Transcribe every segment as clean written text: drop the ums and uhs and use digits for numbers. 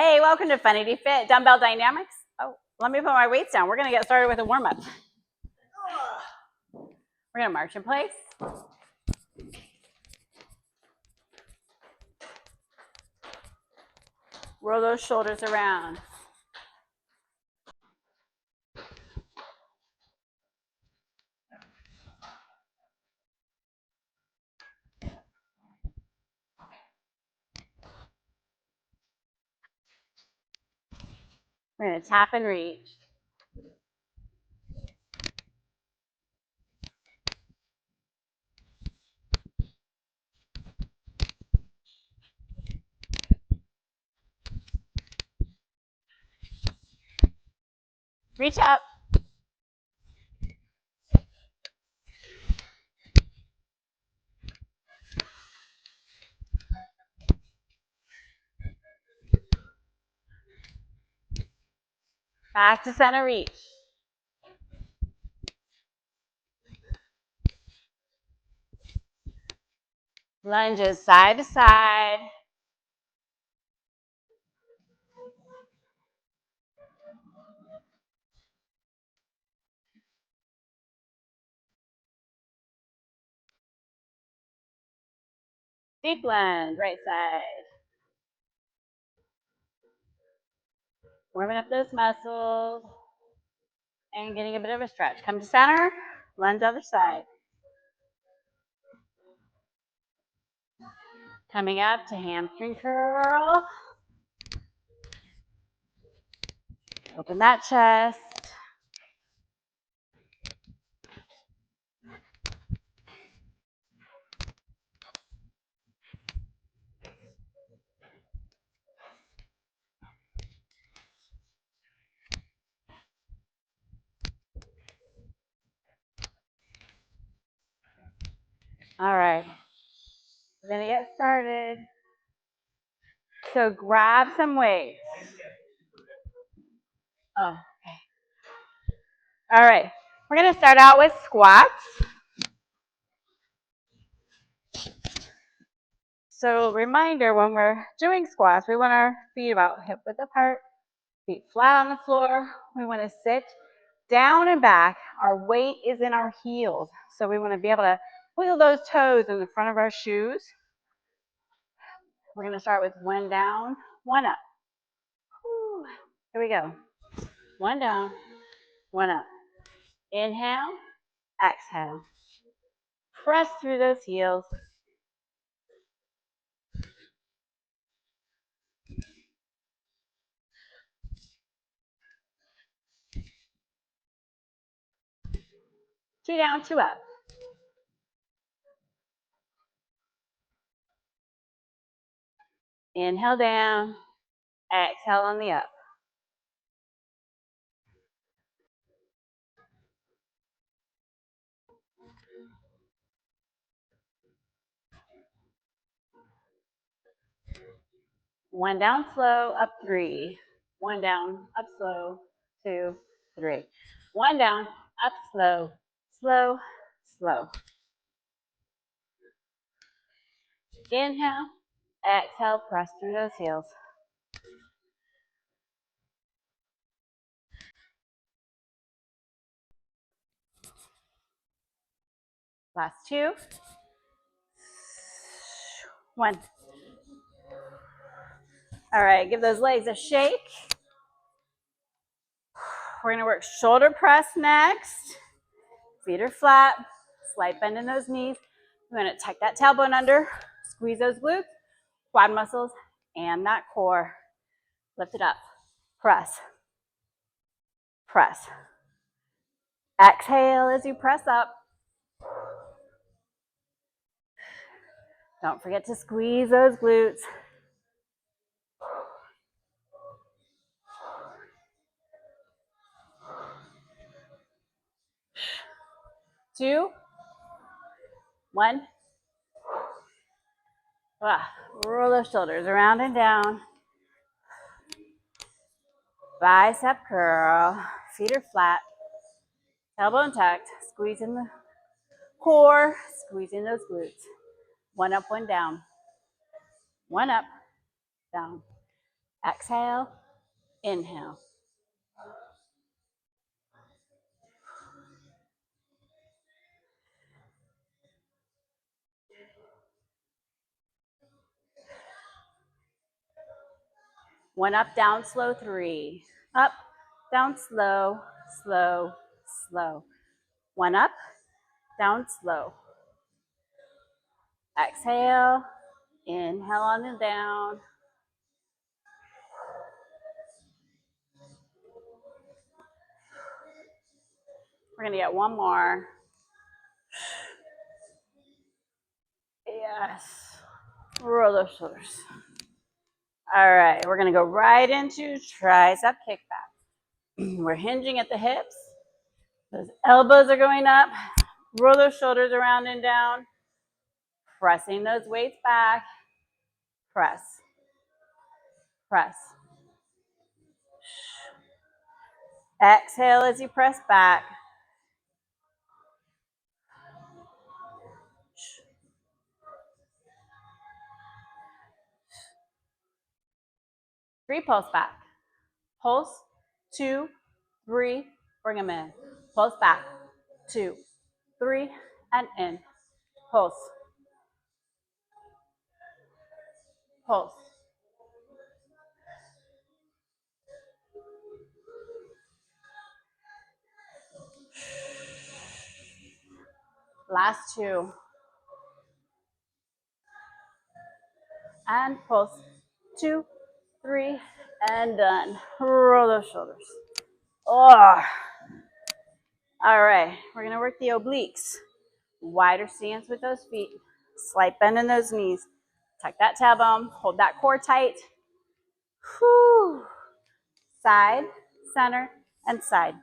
Hey, welcome to FunityFit, DumbbellDynamics. Oh, let me put my weights down. We're going to get started with a warm-up. We're going to march in place. Roll those shoulders around. We're going to tap and reach. Reach up. Back to center reach. Lunges side to side. Deep lunge, right side. Warming up those muscles and getting a bit of a stretch. Come to center, lunge other side. Coming up to hamstring curl. Open that chest. All right, we're gonna get started. So grab some weights. Oh, okay. All right, we're gonna start out with squats. So reminder, when we're doing squats, we want our feet about hip width apart, feet flat on the floor. We want to sit down and back. Our weight is in our heels. So we want to be able to wiggle those toes in the front of our shoes. We're going to start with one down, one up. Whew. Here we go. One down, one up. Inhale, exhale. Press through those heels. Two down, two up. Inhale down, exhale on the up. One down slow, up three. One down, up slow, two, three. One down, up slow, slow, slow. Inhale, exhale, press through those heels. Last two. One. All right, give those legs a shake. We're gonna work shoulder press next. Feet are flat, slight bend in those knees. We're gonna tuck that tailbone under, squeeze those glutes, quad muscles, and that core. Lift it up, press, press. Exhale as you press up. Don't forget to squeeze those glutes. Two, one. Roll those shoulders around and down. Bicep curl. Feet are flat. Tailbone tucked. Squeeze in the core. Squeeze in those glutes. One up, one down. One up, down. Exhale, inhale. One up, down, slow, 3. Up, down, slow, slow, slow. One up, down, slow. Exhale, inhale on and down. We're gonna get one more. Yes. Roll those shoulders. All right, we're gonna go right into tricep kickback. We're hinging at the hips. Those elbows are going up. Roll those shoulders around and down. Pressing those weights back. Press. Press. Exhale as you press back. 3 pulse back. Pulse, 2, 3, bring them in. Pulse back, 2, 3, and in. Pulse. Pulse. Last 2. And pulse, 2, 3, and done. Roll those shoulders. Oh. All right, we're gonna work the obliques. Wider stance with those feet. Slight bend in those knees. Tuck that tailbone, hold that core tight. Whew. Side, center, and side.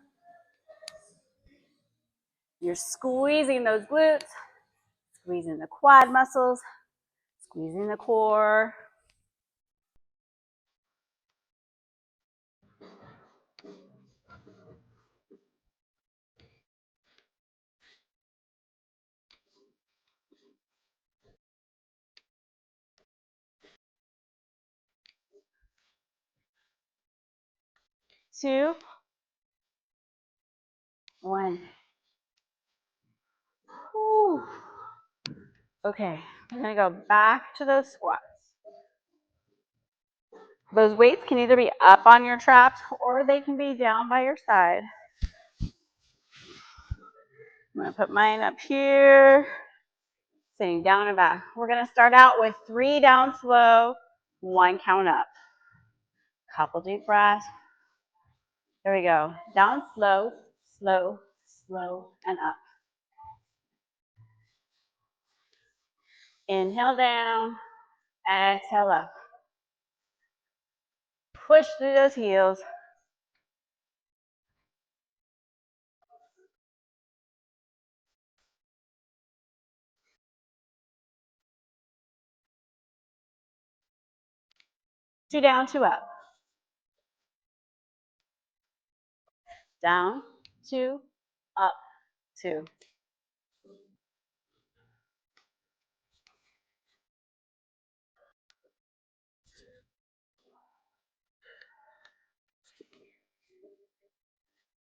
You're squeezing those glutes, squeezing the quad muscles, squeezing the core. Two, one. Whew. Okay, I'm gonna go back to those squats. Those weights can either be up on your traps or they can be down by your side. I'm gonna put mine up here, sitting down and back. We're gonna start out with 3 down slow, 1 count up. Couple deep breaths. There we go. Down slow, slow, slow, and up. Inhale down, exhale up. Push through those heels. Two down, 2 up. Down, 2, up, 2.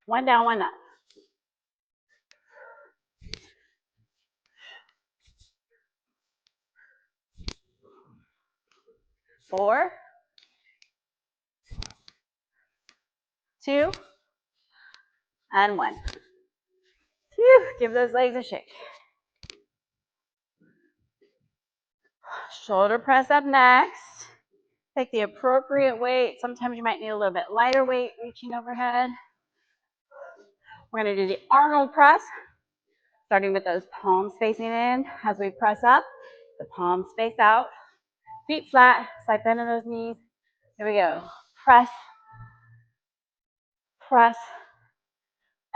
One down, 1 up. 4, 2, and 1. Phew, give those legs a shake. Shoulder press up next. Take the appropriate weight. Sometimes you might need a little bit lighter weight reaching overhead. We're going to do the Arnold press, starting with those palms facing in. As we press up, the palms face out. Feet flat, slight bend in those knees. Here we go. Press, press,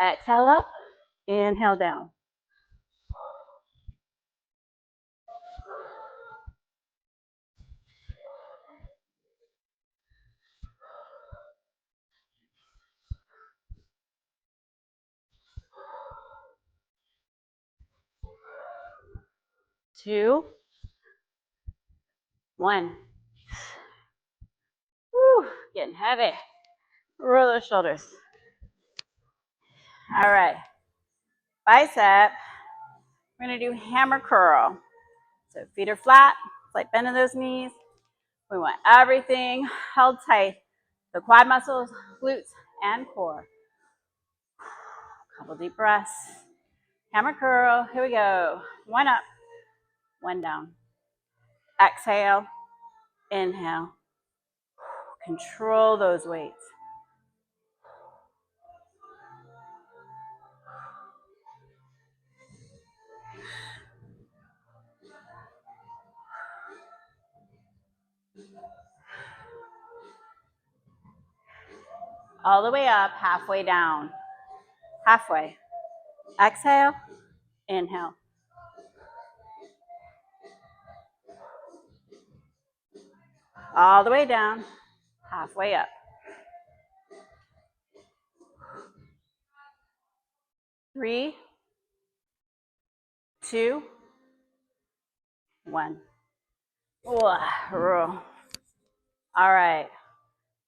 exhale up, inhale down. Two, one. Woo. Getting heavy. Roll those shoulders. All right. Bicep. We're going to do hammer curl. So feet are flat, slight bend in those knees. We want everything held tight. The quad muscles, glutes, and core. Couple deep breaths. Hammer curl. Here we go. One up, one down. Exhale. Inhale. Control those weights. All the way up, halfway down. Halfway. Exhale. Inhale. All the way down, halfway up. 3, 2, 1. Roll. All right.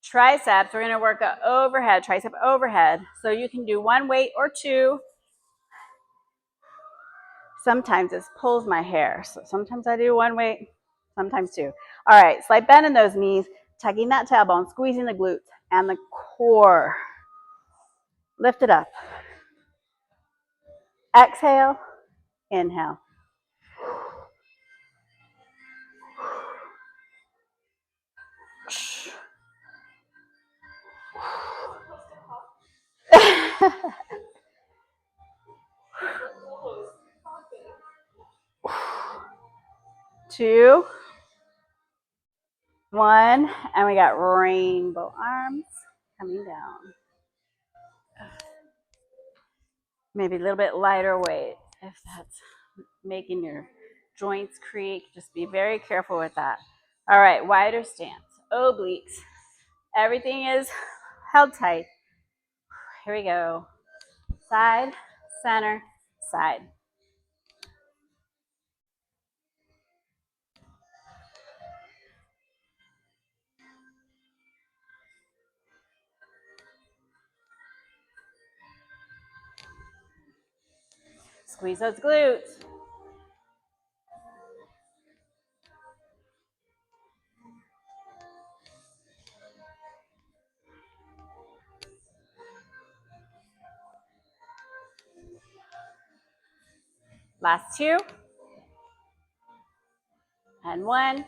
Triceps, we're going to work an overhead, tricep overhead. So you can do one weight or two. Sometimes this pulls my hair. So sometimes I do one weight, sometimes two. All right, slight bend in those knees, tucking that tailbone, squeezing the glutes and the core. Lift it up. Exhale, inhale. Two, one, and we got rainbow arms coming down. Maybe a little bit lighter weight if that's making your joints creak. Just be very careful with that. All right, wider stance, obliques. Everything is held tight. Here we go. Side, center, side. Squeeze those glutes. Last two. And one.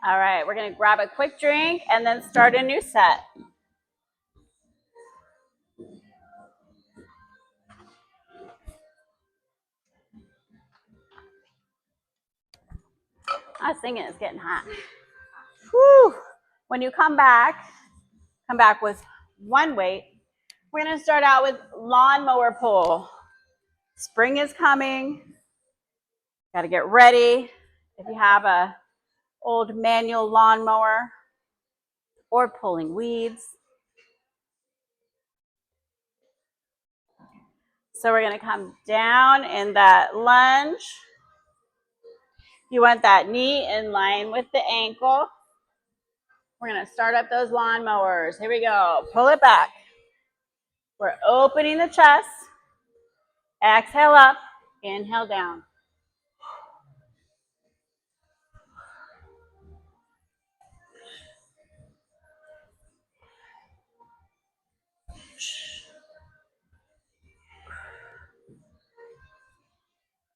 All right, we're going to grab a quick drink and then start a new set. I was thinking it's getting hot. Whew. When you come back with one weight. We're going to start out with lawnmower pull. Spring is coming. Got to get ready. If you have a old manual lawnmower or pulling weeds. So we're going to come down in that lunge. You want that knee in line with the ankle. We're going to start up those lawnmowers. Here we go. Pull it back. We're opening the chest. Exhale up. Inhale down.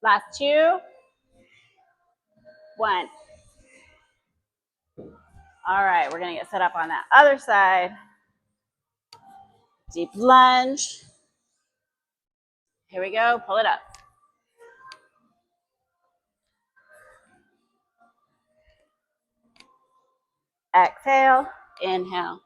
Last two. One. All right, we're going to get set up on that other side. Deep lunge. Here we go. Pull it up. Exhale. Inhale.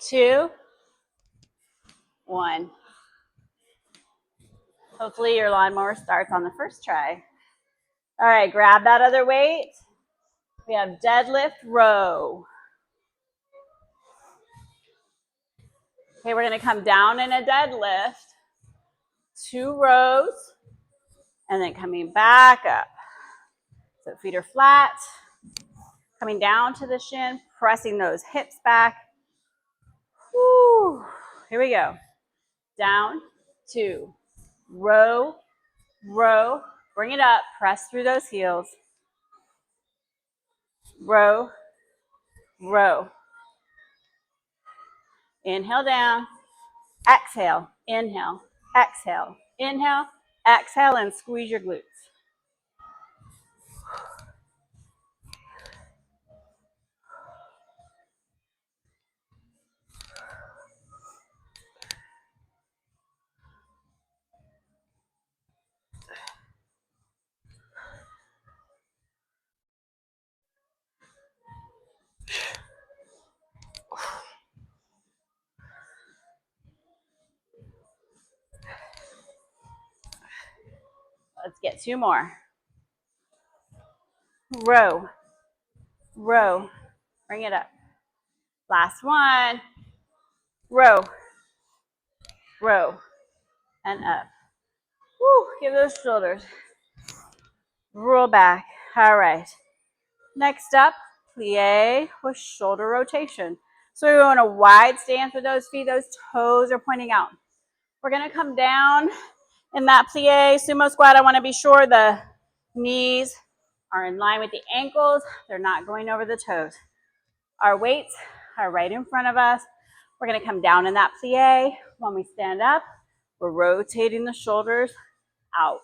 Two. One. Hopefully your lawnmower starts on the first try. All right, grab that other weight. We have deadlift row. Okay, we're gonna come down in a deadlift, 2 rows, and then coming back up. So feet are flat, coming down to the shin, pressing those hips back. Woo. Here we go. Down, 2, row, row, bring it up, press through those heels. Row, row. Inhale down, exhale, inhale, exhale, inhale, exhale, and squeeze your glutes. Let's get 2 more. Row, row, bring it up. Last one. Row, row, and up. Woo, give those shoulders. Roll back. All right. Next up, plie with shoulder rotation. So we're in a wide stance with those feet. Those toes are pointing out. We're going to come down in that plie sumo squat. I want to be sure the knees are in line with the ankles. They're not going over the toes. Our weights are right in front of us. We're going to come down in that plie. When we stand up, we're rotating the shoulders out.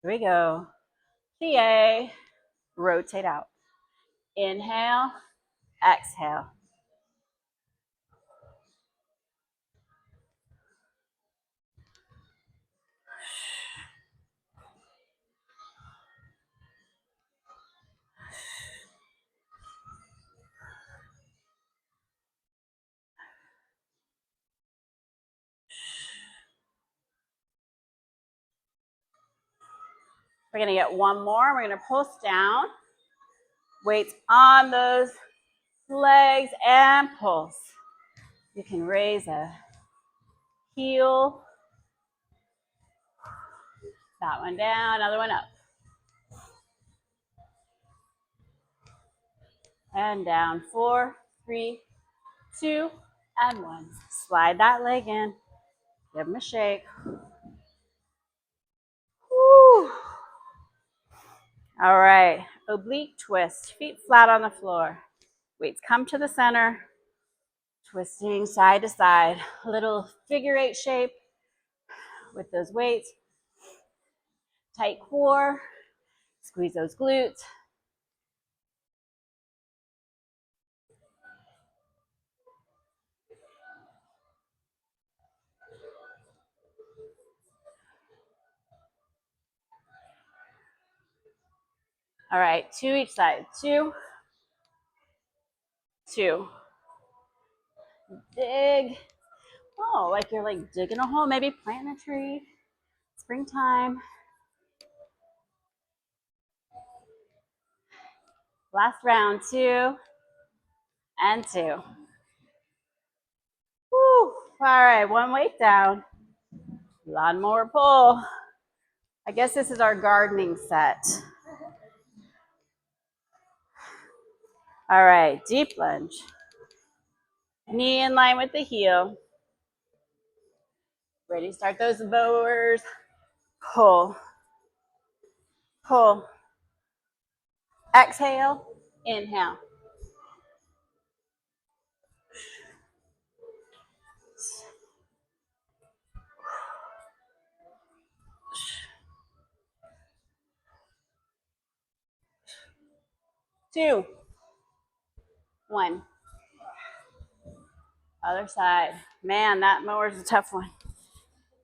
Here we go. Plie, rotate out. Inhale, exhale. We're going to get one more. We're going to pulse down. Weights on those legs and pulse. You can raise a heel. That one down, another one up. And down. 4, 3, 2, and 1. Slide that leg in. Give them a shake. Woo. All right. Oblique twist. Feet flat on the floor. Weights come to the center. Twisting side to side. A little figure 8 shape with those weights. Tight core. Squeeze those glutes. All right, 2 each side. 2, 2. Dig. Oh, like you're like digging a hole, maybe planting a tree. Springtime. Last round, 2 and 2. Woo. All right, one weight down. Lawnmower pull. I guess this is our gardening set. All right, deep lunge. Knee in line with the heel. Ready to start those lowers. Pull. Pull. Exhale. Inhale. Two. 1. Other side. Man, that mower's a tough one.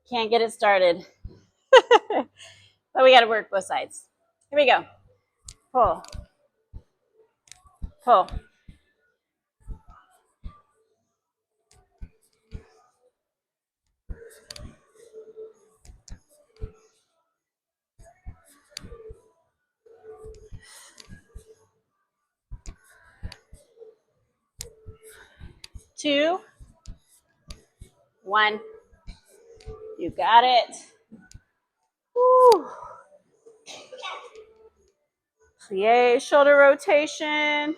Can't get it started. But we got to work both sides. Here we go. Pull. Pull. 2, 1. You got it. Woo. Plie, shoulder rotation.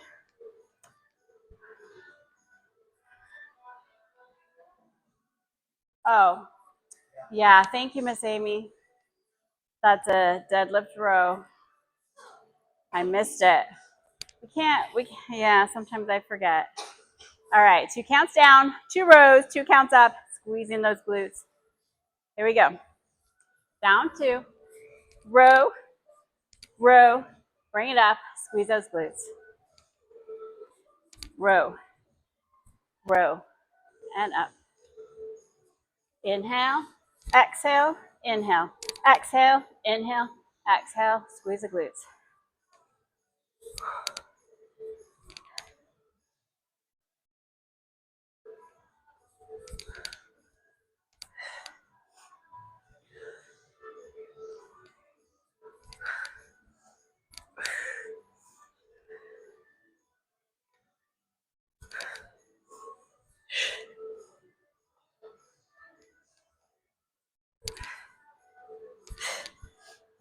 Oh, yeah, thank you, Miss Amy. That's a deadlift row. I missed it. Yeah, sometimes I forget. All right, 2 counts down, 2 rows, 2 counts up, squeezing those glutes. Here we go. Down 2, row, row, bring it up, squeeze those glutes. Row, row, and up. Inhale, exhale, inhale, exhale, inhale, exhale, squeeze the glutes.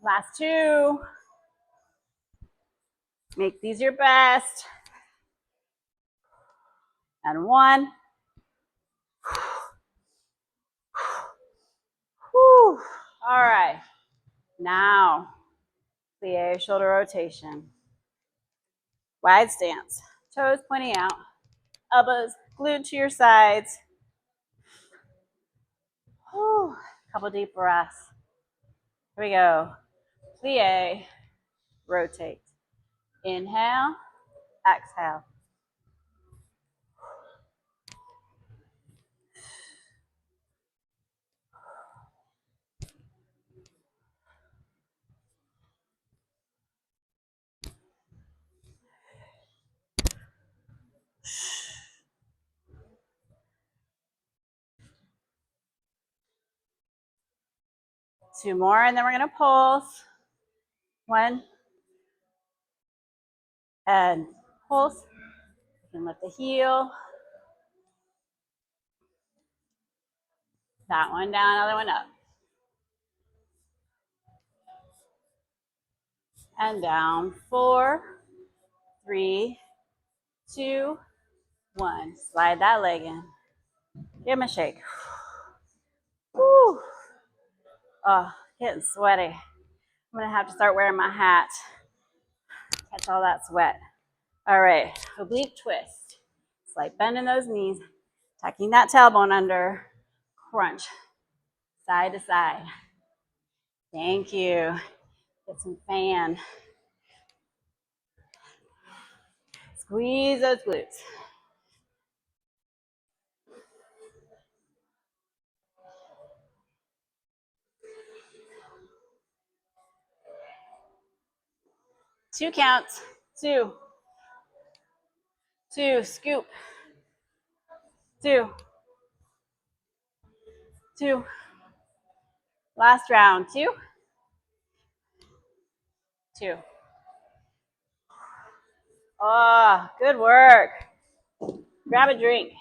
Last 2. Make these your best. And 1. Whew. All right. Now, plie, shoulder rotation. Wide stance. Toes pointing out. Elbows glued to your sides. Whew. Couple deep breaths. Here we go. Plie, rotate. Inhale, exhale. Two more, and then we're going to pulse. 1. And pulse. You can lift the heel. That one down, other one up. And down. 4, 3, 2, 1. Slide that leg in. Give him a shake. Whew. Oh, getting sweaty. I'm going to have to start wearing my hat. Catch all that sweat. All right, oblique twist. Slight bend in those knees. Tucking that tailbone under. Crunch. Side to side. Thank you. Get some fan. Squeeze those glutes. Two counts. 2. 2. Scoop. 2. 2. Last round. 2. 2. Oh, good work. Grab a drink.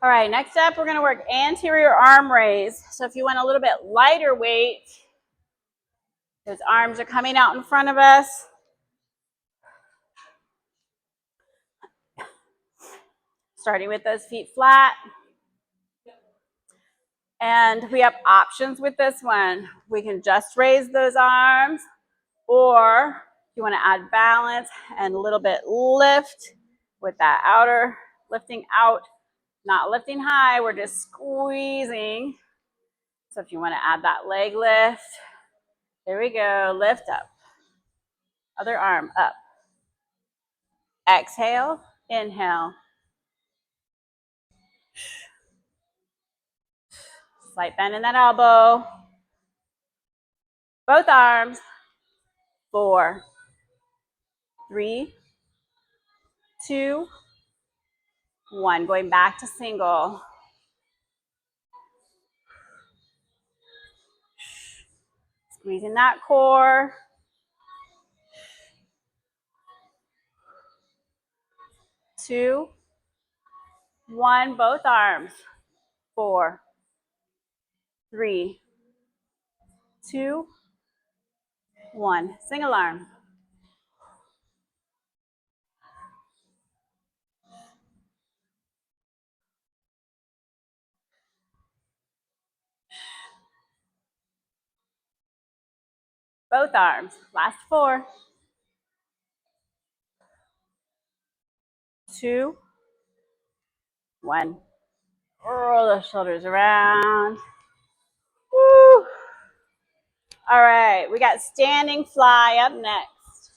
All right, next up, we're going to work anterior arm raise. So if you want a little bit lighter weight, those arms are coming out in front of us. Starting with those feet flat. And we have options with this one. We can just raise those arms, or if you want to add balance and a little bit lift with that outer lifting out, not lifting high, we're just squeezing. So if you want to add that leg lift, there we go, lift up. Other arm up. Exhale, inhale. Slight bend in that elbow. Both arms. 4, 3, 2, 1. Going back to single. Squeezing that core. 2, 1. Both arms. 4, 3, 2, 1. Single arm. Both arms. Last 4. 2, 1. Roll the shoulders around. Woo. All right, we got standing fly up next.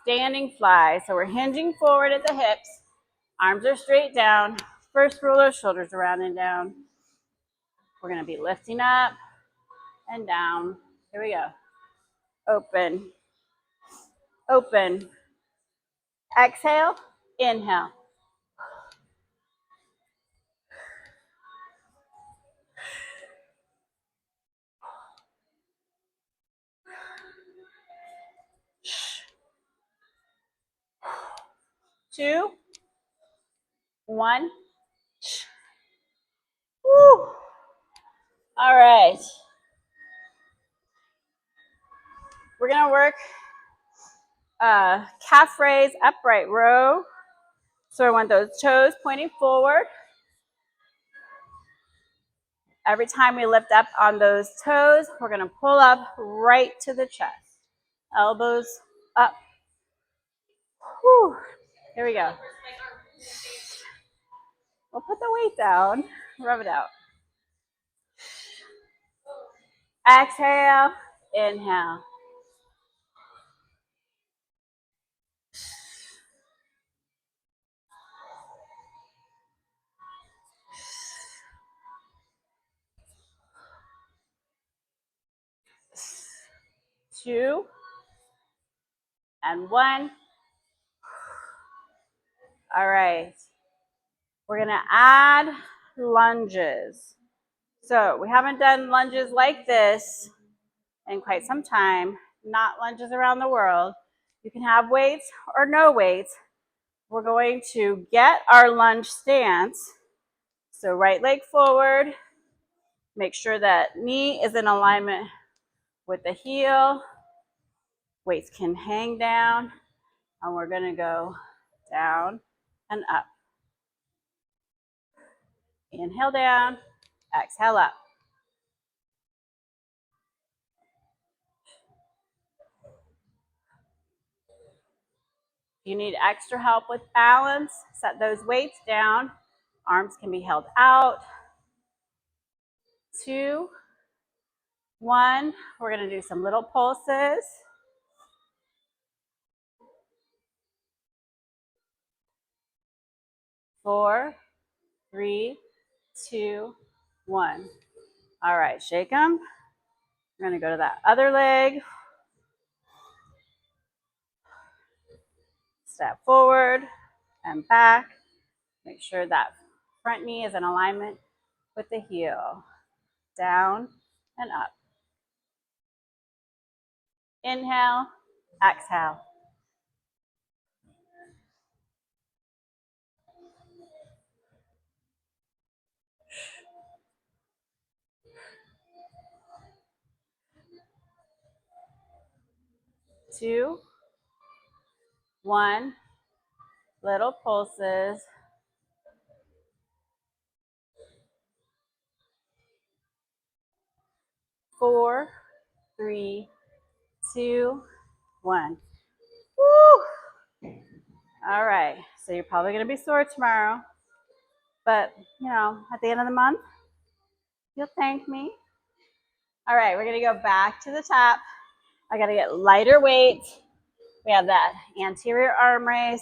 Standing fly. So we're hinging forward at the hips. Arms are straight down. First, roll those shoulders around and down. We're going to be lifting up and down. Here we go. Open. Open. Exhale. Inhale. Two, 1. Woo. All right. We're going to work calf raise, upright row. So I want those toes pointing forward. Every time we lift up on those toes, we're going to pull up right to the chest. Elbows up. Whew. Here we go. We'll put the weight down. Rub it out. Exhale. Inhale. Two and 1. All right. We're going to add lunges. So we haven't done lunges like this in quite some time. Not lunges around the world. You can have weights or no weights. We're going to get our lunge stance. So right leg forward. Make sure that knee is in alignment with the heel. Weights can hang down. And we're going to go down and up. Inhale down. Exhale up. If you need extra help with balance, set those weights down. Arms can be held out. 2, 1. We're going to do some little pulses. 4, 3, 2, 1. All right, shake them. We're going to go to that other leg. Step forward and back. Make sure that front knee is in alignment with the heel. Down and up. Inhale, exhale. Two, 1. Little pulses. 4, 3, 2, 1. Woo! All right, so you're probably going to be sore tomorrow, but, you know, at the end of the month, you'll thank me. All right, we're going to go back to the top. I got to get lighter weight. We have that anterior arm raise.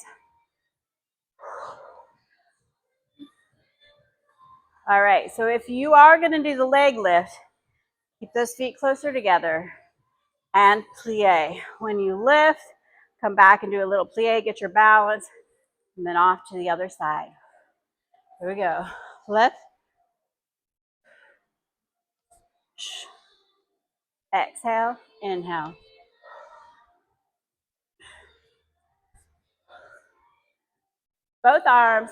All right, so if you are going to do the leg lift, keep those feet closer together and plie. When you lift, come back and do a little plie, get your balance. and then off to the other side. Here we go. Lift. Exhale, inhale. Both arms.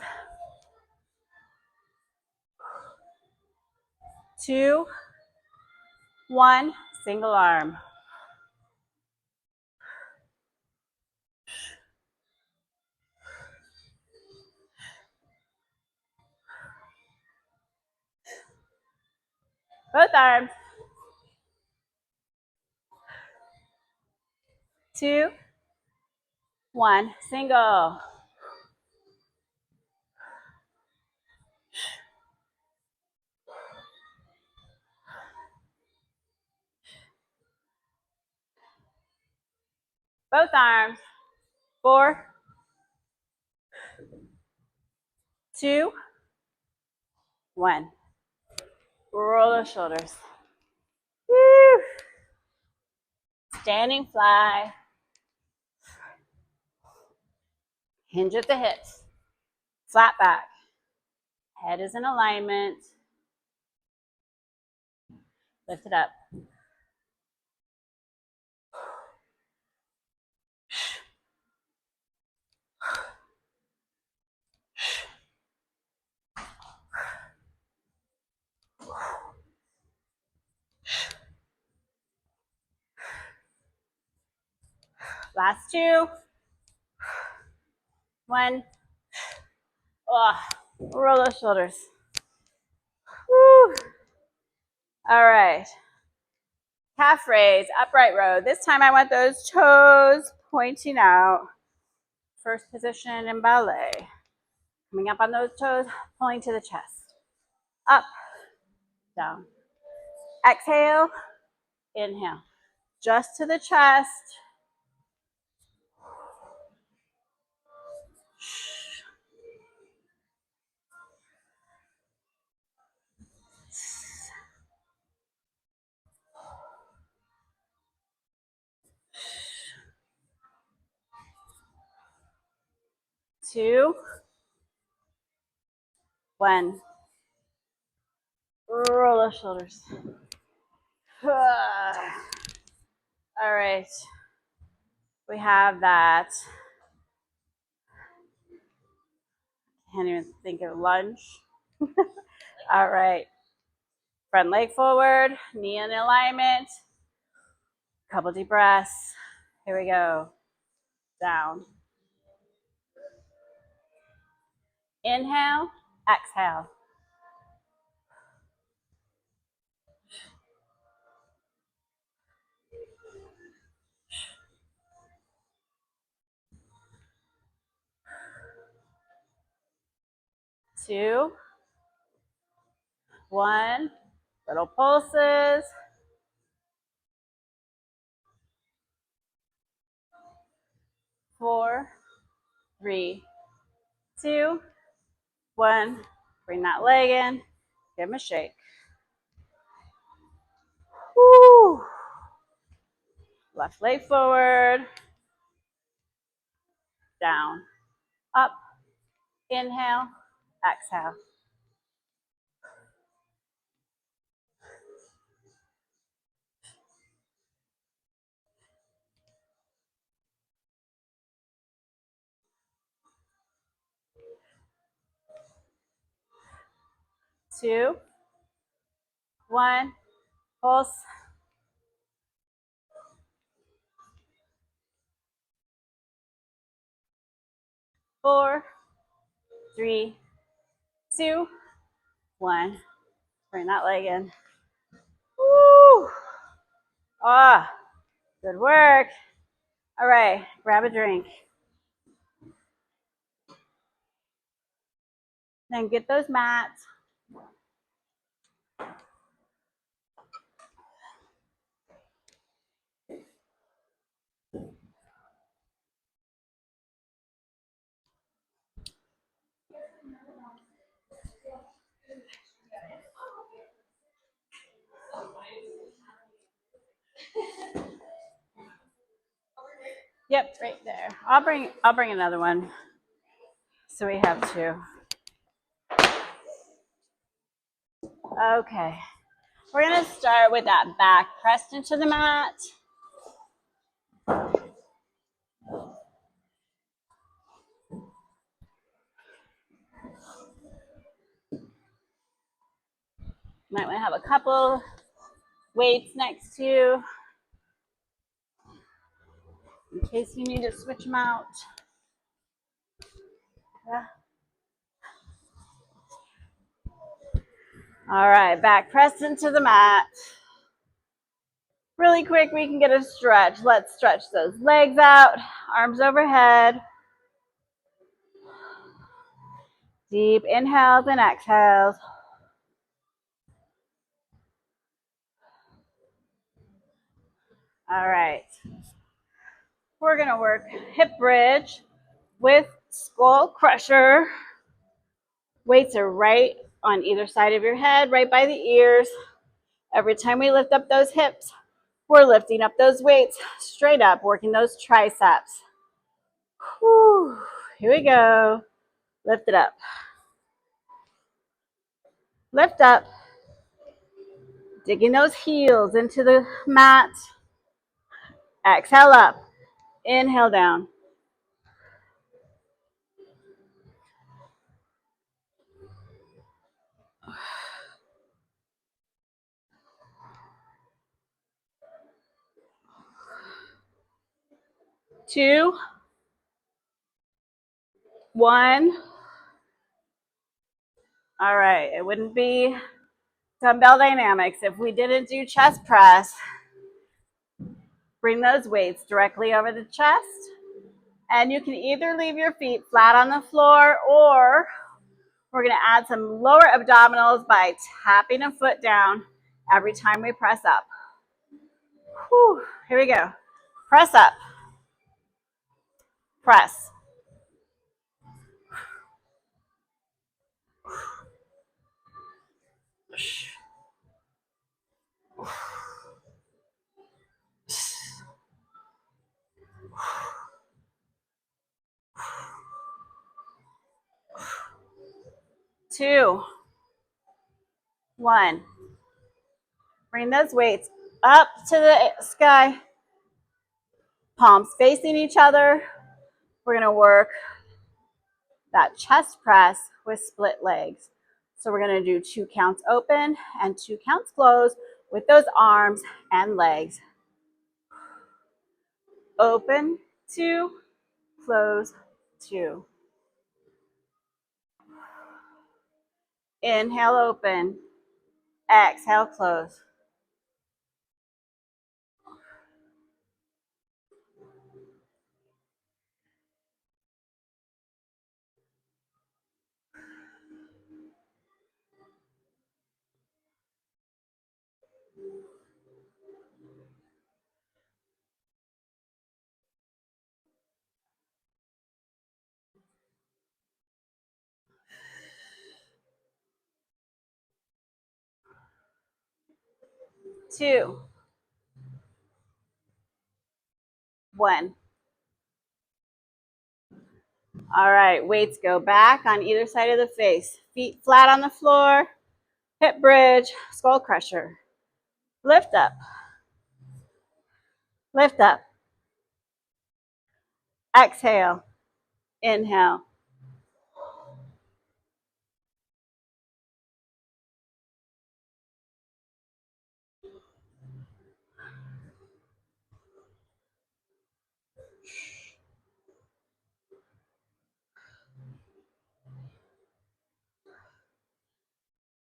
2, 1, single arm. Both arms. 2, 1, single. Both arms. 4, 2, 1. Roll the shoulders. Woo. Standing fly. Hinge at the hips. Flat back. Head is in alignment. Lift it up. Last 2. 1. Oh, roll those shoulders. Woo. All right. Calf raise, upright row. This time I want those toes pointing out. First position in ballet. Coming up on those toes, pulling to the chest. Up, down. Exhale, inhale. Just to the chest. Two, 1. Roll the shoulders. All right. We have that. Can't even think of lunge. All right. Front leg forward, knee in alignment. Couple deep breaths. Here we go. Down. Inhale, exhale. Two, 1. Little pulses. 4, 3, 2, 1. Bring that leg in. Give him a shake. Woo. Left leg forward. Down. Up. Inhale. Exhale. Two, 1. Pulse. 4, 3, 2, 1. Bring that leg in. Woo! Ah, good work. All right, grab a drink. Then get those mats. Yep, right there. I'll bring another one. So we have 2. Okay. We're going to start with that back pressed into the mat. Might want to have a couple weights next to you in case you need to switch them out. Yeah. All right, back pressed into the mat. Really quick, we can get a stretch. Let's stretch those legs out, arms overhead. Deep inhales and exhales. All right. We're going to work hip bridge with skull crusher. Weights are right on either side of your head, right by the ears. Every time we lift up those hips, we're lifting up those weights straight up, working those triceps. Whew. Here we go. Lift it up. Lift up. Digging those heels into the mat. Exhale up. Inhale down. Two, one. All right, it wouldn't be DumbbellDynamics if we didn't do chest press. Bring those weights directly over the chest. And you can either leave your feet flat on the floor, or we're going to add some lower abdominals by tapping a foot down every time we press up. Whew. Here we go. Press up. Press. Two, one. Bring those weights up to the sky. Palms facing each other. We're going to work that chest press with split legs. So we're going to do 2 counts open and 2 counts closed with those arms and legs. Open, 2, close, 2. Inhale, open. Exhale, close. Two, one. All right, weights go back on either side of the face. Feet flat on the floor. Hip bridge, skull crusher. Lift up. Lift up. Exhale. Inhale.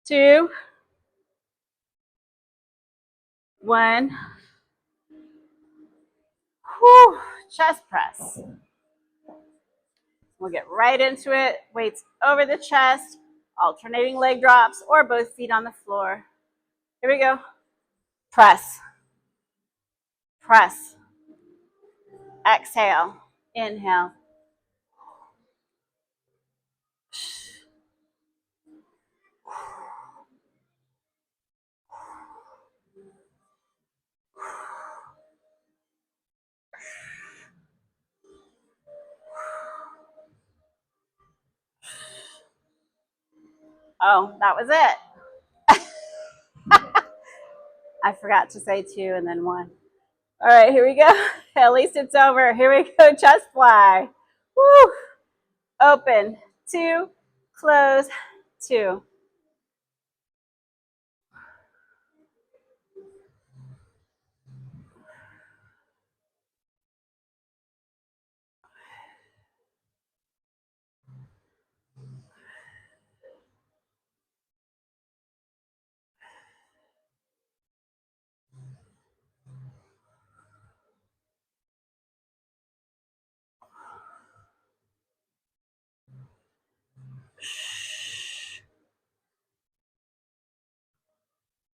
Two, one. Whew. Chest press. We'll get right into it. Weights over the chest, alternating leg drops, or both feet on the floor. Here we go. Press. Press. Exhale. Inhale. Oh, that was it. I forgot to say 2 and then 1. All right, here we go. At least it's over. Here we go, chest fly. Woo! Open, 2, close, 2.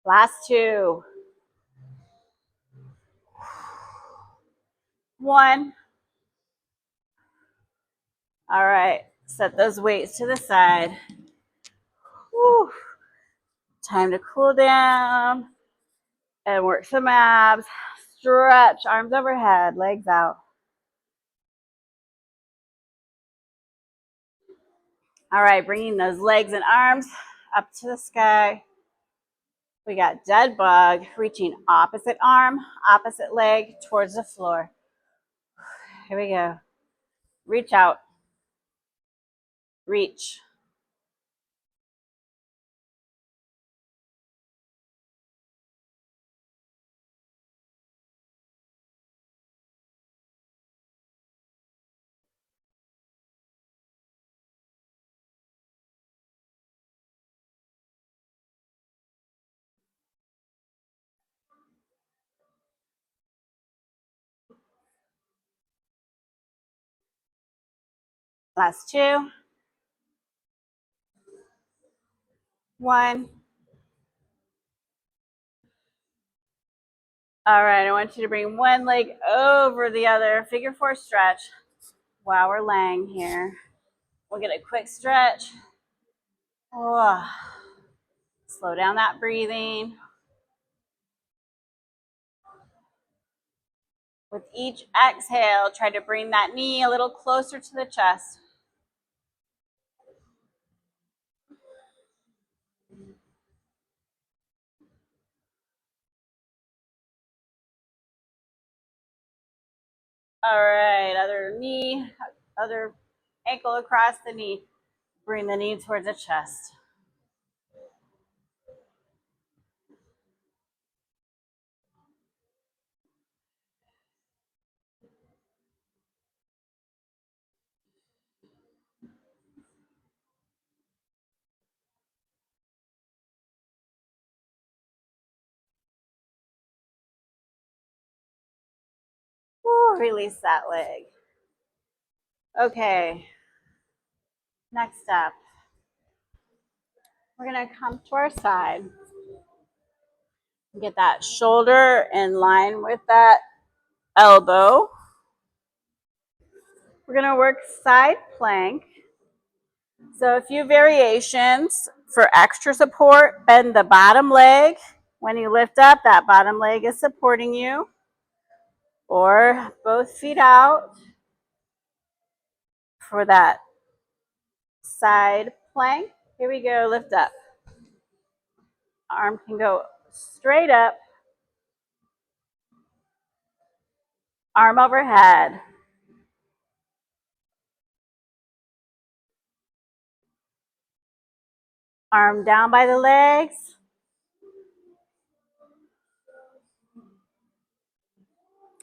Last 2. 1. All right, set those weights to the side. Whew. Time to cool down and work some abs. Stretch, arms overhead, legs out. All right, bringing those legs and arms up to the sky. We got dead bug, reaching opposite arm, opposite leg towards the floor. Here we go. Reach out. Reach. Last 2. 1. All right, I want you to bring one leg over the other. Figure 4 stretch while we're laying here. We'll get a quick stretch. Oh. Slow down that breathing. With each exhale, try to bring that knee a little closer to the chest. All right, other ankle across the knee. Bring the knee towards the chest. Woo, release that leg. Okay, next up, we're gonna come to our side. Get that shoulder in line with that elbow. We're gonna work side plank. So a few variations for extra support. Bend the bottom leg. When you lift up, that bottom leg is supporting you. Or both feet out for that side plank. Here we go, lift up. Arm can go straight up. Arm overhead. Arm down by the legs.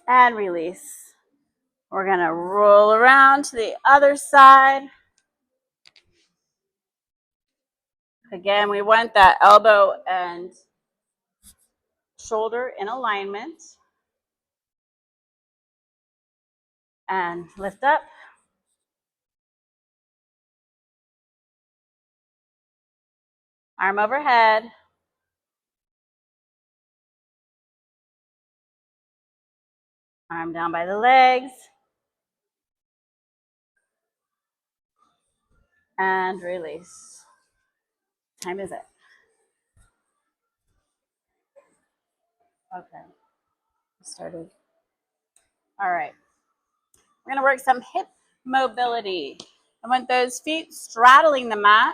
And release. We're gonna roll around to the other side. Again, we want that elbow and shoulder in alignment. And lift up. Arm overhead. Arm down by the legs. And release. What time is it? Okay. Started. All right. We're going to work some hip mobility. I want those feet straddling the mat.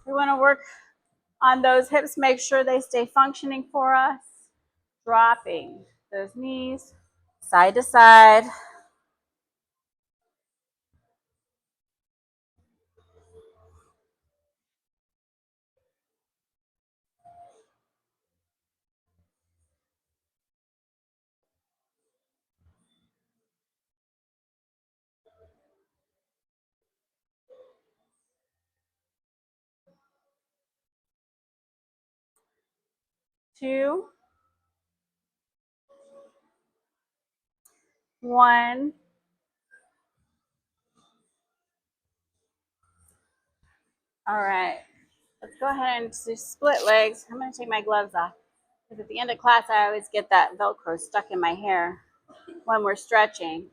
We want to work on those hips, make sure they stay functioning for us. Dropping those knees side to side. Two, one. All right, let's go ahead and do split legs. I'm going to take my gloves off because at the end of class, I always get that Velcro stuck in my hair when we're stretching.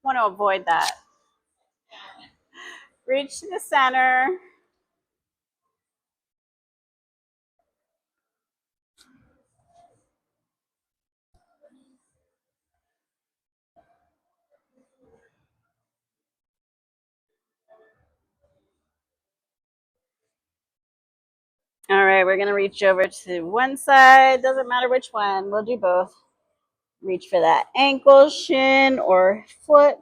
Want to avoid that. Reach to the center. All right, we're going to reach over to one side. Doesn't matter which one. We'll do both. Reach for that ankle, shin, or foot.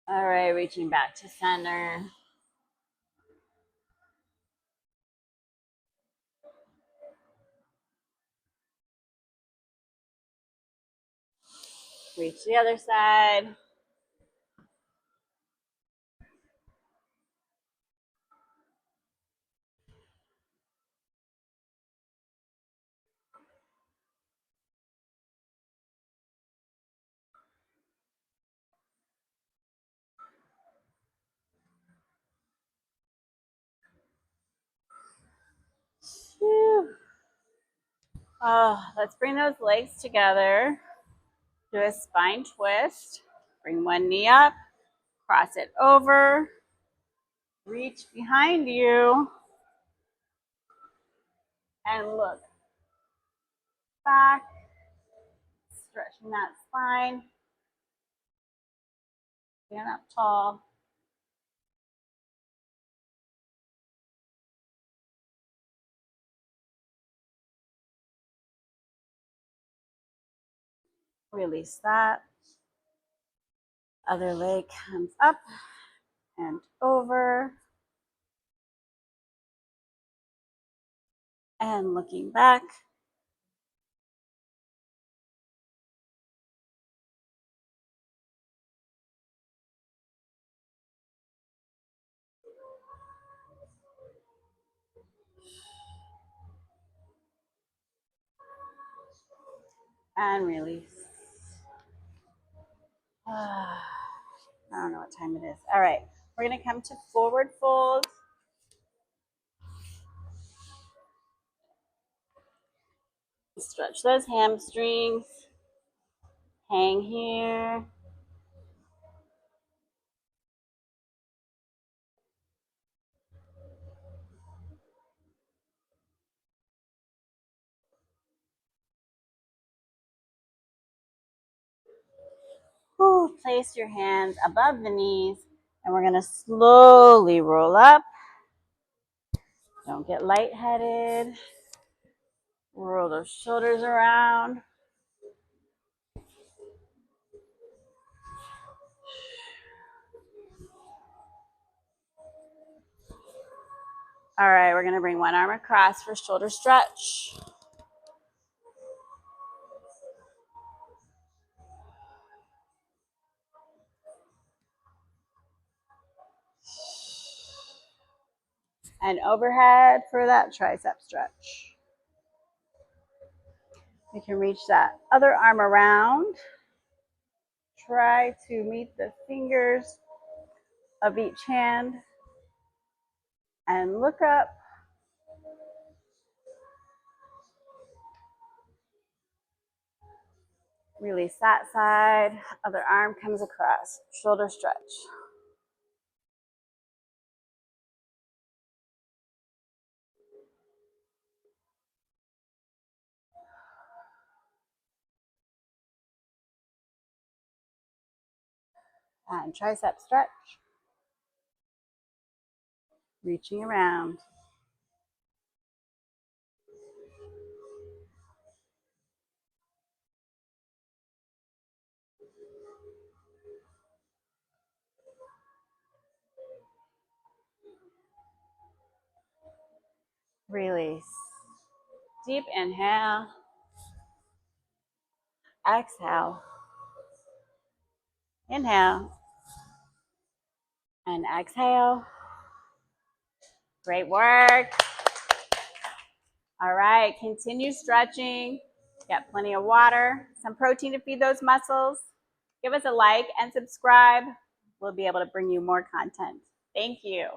All right, reaching back to center. Reach the other side. Oh, let's bring those legs together. Do a spine twist. Bring one knee up. Cross it over. Reach behind you. And look back. Stretching that spine. Stand up tall. Release that. Other leg comes up and over. And looking back. And release. I don't know what time it is. All right, we're going to come to forward fold. Stretch those hamstrings. Hang here. Place your hands above the knees, and we're going to slowly roll up. Don't get lightheaded. Roll those shoulders around. All right, we're going to bring one arm across for shoulder stretch. And overhead for that tricep stretch. You can reach that other arm around. Try to meet the fingers of each hand and look up. Release that side. Other arm comes across. Shoulder stretch. And tricep stretch. Reaching around. Release. Deep inhale. Exhale. Inhale. And exhale. Great work. All right, continue stretching. Get plenty of water, some protein to feed those muscles. Give us a like and subscribe. We'll be able to bring you more content. Thank you.